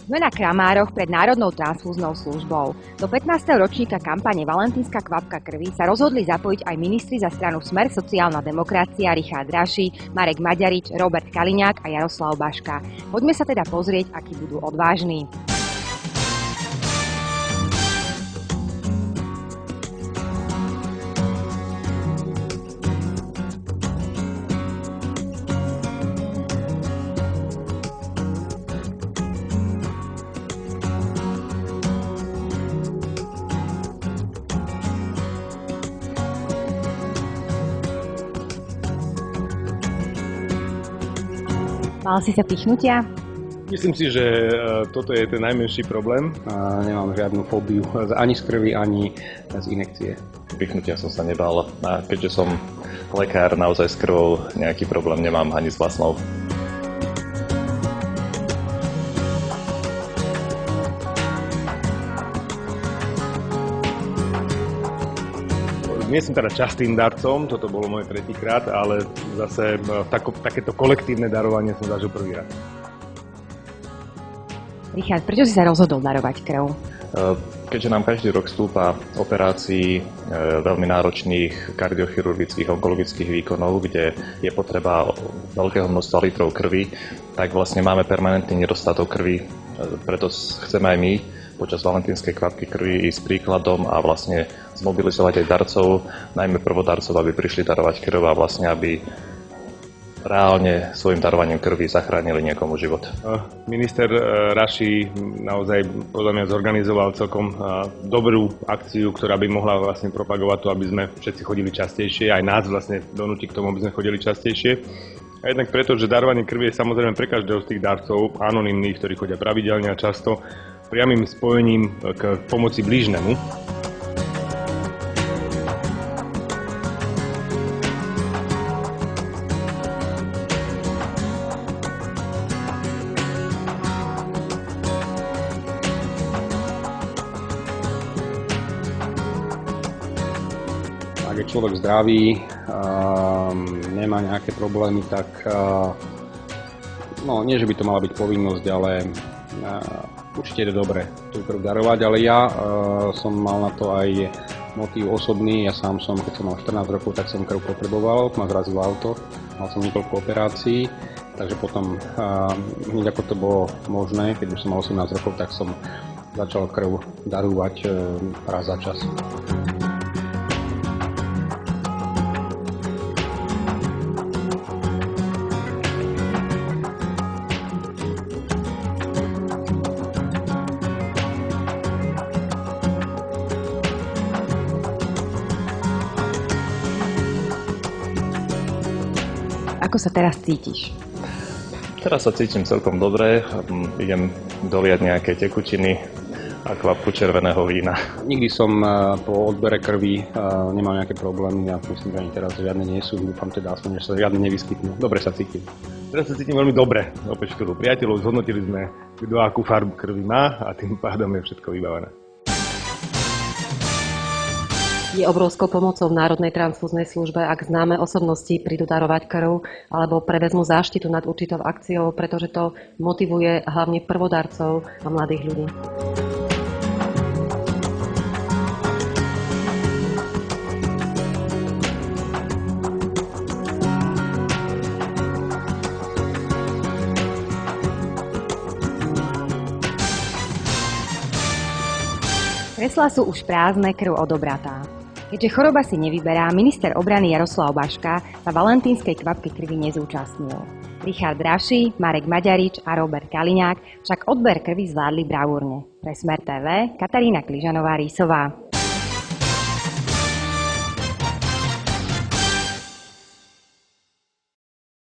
Sme na Kramároch pred Národnou transfúznou službou. Do 15. ročníka kampane Valentínska kvapka krvi sa rozhodli zapojiť aj ministri za stranu Smer sociálna demokracia Richard Raši, Marek Maďarič, Robert Kaliňák a Jaroslav Baška. Poďme sa teda pozrieť, akí budú odvážni. Mal si sa pichnutia? Myslím si, že toto je ten najmenší problém. Nemám žiadnu fóbiu ani z krvi, ani z injekcie. Pichnutia som sa nebal a keďže som lekár, naozaj s krvou nejaký problém nemám ani s vlastnou. Nie som teda častým darcom, toto bolo môj tretíkrát, ale zase takéto kolektívne darovanie som zažil prvý raz. Richard, prečo si sa rozhodol darovať krv? Keďže nám každý rok stúpa operácií veľmi náročných kardiochirurgických, onkologických výkonov, kde je potreba veľkého množstva litrov krvi, tak vlastne máme permanentný nedostatok krvi, preto chceme aj my počas valentínskej kvapky krvi ísť príkladom a vlastne zmobilizovať aj darcov, najmä prvodarcov, aby prišli darovať krv a vlastne aby reálne svojim darovaním krvi zachránili niekomu život. Minister Raši naozaj podľa mňa zorganizoval celkom dobrú akciu, ktorá by mohla vlastne propagovať to, aby sme všetci chodili častejšie, aj nás vlastne donúti k tomu, aby sme chodili častejšie. A jednak preto, že darovanie krvi je samozrejme pre každého z tých darcov anonymných, ktorí chodia pravidelne a často, priamym spojením k pomoci blížnemu. Ak je človek zdravý, nemá nejaké problémy, tak nie, že by to mala byť povinnosť, ale určite je dobre tú krv darovať, ale ja som mal na to aj motív osobný. Ja sám som, keď som mal 14 rokov, tak som krv potreboval, ma zrazilo auto, mal som niekoľko operácií, takže potom hneď ako to bolo možné, keď už som mal 18 rokov, tak som začal krv darovať raz za čas. Ako sa teraz cítiš? Teraz sa cítim celkom dobre, idem doliať nejaké tekutiny a kvapku červeného vína. Nikdy som po odbere krvi nemal nejaké problémy a myslím, že ani teraz žiadne nie sú. Dúfam teda aspoň, že sa žiadne nevyskytnú. Dobre sa cítim. Teraz sa cítim veľmi dobre. Opäť škodu priateľov, zhodnotili sme, kto akú farbu krvi má a tým pádom je všetko vybavené. Je obrovskou pomocou v Národnej transfúznej službe, ak známe osobnosti prídu darovať krv alebo prevezmú záštitu nad určitou akciou, pretože to motivuje hlavne prvodarcov a mladých ľudí. Kreslá sú už prázdne, krv odobratá. Keďže choroba si nevyberá, minister obrany Jaroslav Baška sa valentínskej kvapky krvi nezúčastnil. Richard Raši, Marek Maďarič a Robert Kaliňák však odber krvi zvládli bravúrne. Pre Smer TV Katarína Kližanová-Rýsová.